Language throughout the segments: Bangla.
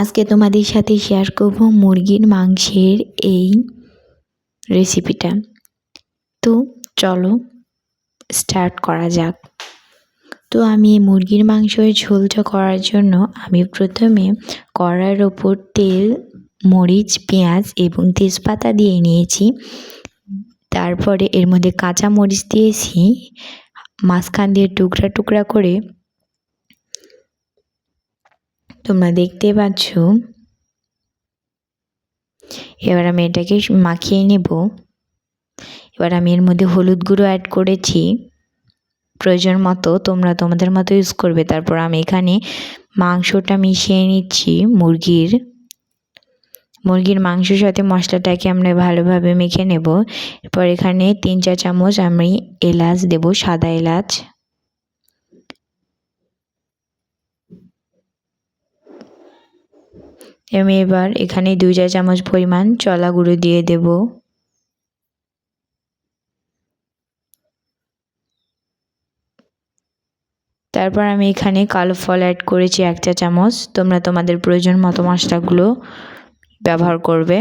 আজকে তোমাদের সাথে শেয়ার করব মুরগির মাংসের এই রেসিপিটা। তো চলো স্টার্ট করা যাক। তো আমি মুরগির মাংসের ঝোলটা করার জন্য আমি প্রথমে কড়াইয়ের ওপর তেল, মরিচ, পেঁয়াজ এবং তেজপাতা দিয়ে নিয়েছি। তারপরে এর মধ্যে কাঁচা মরিচ দিয়েছি, মাঝখান দিয়ে টুকরা টুকরা করে, তোমরা দেখতে পাচ্ছ। এবার আমি এটাকে মাখিয়ে নেব। এবার আমি এর মধ্যে হলুদ গুঁড়ো অ্যাড করেছি প্রয়োজন মতো, তোমরা তোমাদের মতো ইউজ করবে। তারপর আমি এখানে মাংসটা মিশিয়ে নিচ্ছি। মুরগির মাংসের সাথে মশলাটাকে আমরা ভালোভাবে মেখে নেব। এরপর এখানে 3-4 চামচ আমি এলাচ দেব, সাদা এলাচ। আমি এবার এখানে 2-4 চামচ পরিমাণ চলা গুঁড়ো দিয়ে দেব। তারপর আমি এখানে কালো ফল অ্যাড করেছি 1 চা চামচ। তোমরা তোমাদের প্রয়োজন মতো মশলাগুলো ব্যবহার করবে।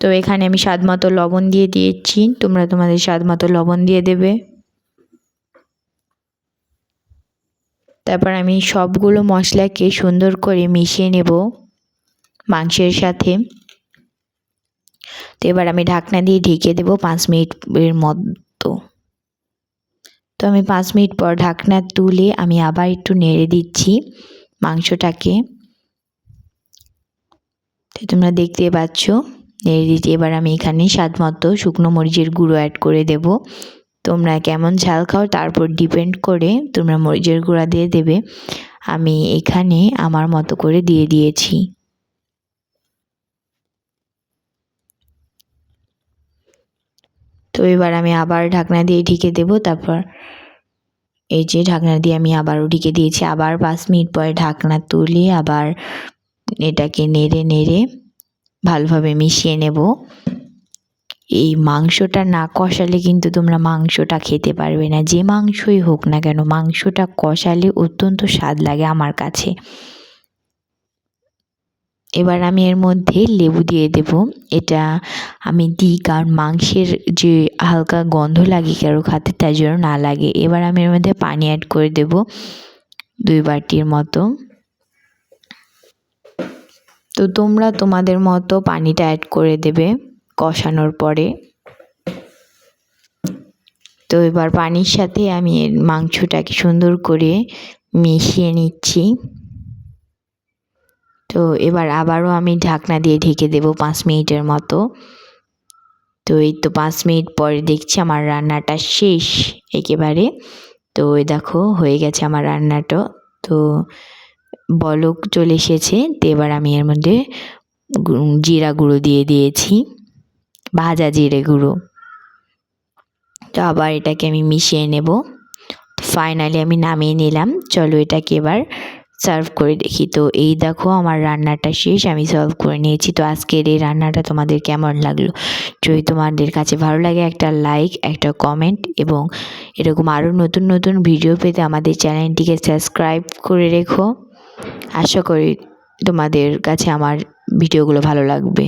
তো এখানে আমি স্বাদ মতো লবণ দিয়ে দিয়েছি, তোমরা তোমাদের স্বাদ মতো লবণ দিয়ে দেবে। তারপর আমি সবগুলো মশলাকে সুন্দর করে মিশিয়ে নেব মাংসের সাথে। তো এবার আমি ঢাকনা দিয়ে ঢেকে দেব 5 মিনিটের মতো। তো আমি 5 মিনিট পর ঢাকনা তুলে আমি আবার একটু নেড়ে দিচ্ছি মাংসটাকে। তো তোমরা দেখতে পাচ্ছ নেড়ে দিচ্ছি। এবার আমি এখানে স্বাদ মতো শুকনো মরিচের গুঁড়ো অ্যাড করে দেব। তোমরা কেমন ঝাল খাও তারপর ডিপেন্ড করে তোমরা মরিচের গুঁড়া দিয়ে দেবে। আমি এখানে আমার মতো করে দিয়ে দিয়েছি। তো এবার আমি আবার ঢাকনা দিয়ে ঢেকে দেব। তারপর এই যে ঢাকনা দিয়ে আমি আবারও ঢেকে দিয়েছি। আবার 5 মিনিট পরে ঢাকনা তুলে আবার এটাকে নেড়ে নেড়ে ভালোভাবে মিশিয়ে নেব। এই মাংসটা না কষালে কিন্তু তোমরা মাংসটা খেতে পারবে না, যে মাংসই হোক না কেন। মাংসটা কষালে অত্যন্ত স্বাদ লাগে আমার কাছে। এবার আমি এর মধ্যে লেবু দিয়ে দেব। এটা আমি দিই কারণ মাংসের যে হালকা গন্ধ লাগে কারো খাতে, তাই জন্য না লাগে। এবার আমি এর মধ্যে পানি অ্যাড করে দেব 2 বাটির মতো। তো তোমরা তোমাদের মতো পানিটা অ্যাড করে দেবে কষানোর পরে। তো এবার পানির সাথে আমি মাংসটাকে সুন্দর করে মিশিয়ে নিচ্ছি। তো এবার আবারও আমি ঢাকনা দিয়ে ঢেকে দেব 5 মিনিটের মতো। তো এই তো 5 মিনিট পরে দেখছি আমার রান্নাটা শেষ একেবারে। তো দেখো হয়ে গেছে আমার রান্নাটা। তো বলক চলে এসেছে। তো এবার আমি এর মধ্যে জিরা গুঁড়ো দিয়ে দিয়েছি, ভাজা জিরে গুঁড়ো। তো আবার এটাকে আমি মিশিয়ে নেব। ফাইনালি আমি নামিয়ে নিলাম। চলো এটাকে এবার সার্ভ করে দেখি। তো এই দেখো আমার রান্নাটা শেষ, আমি সার্ভ করে নিয়েছি। তো আজকের এই রান্নাটা তোমাদের কেমন লাগলো? যদি তোমাদের কাছে ভালো লাগে একটা লাইক, একটা কমেন্ট, এবং এরকম আরও নতুন নতুন ভিডিও পেতে আমাদের চ্যানেলটিকে সাবস্ক্রাইব করে রেখো। আশা করি তোমাদের কাছে আমার ভিডিওগুলো ভালো লাগবে।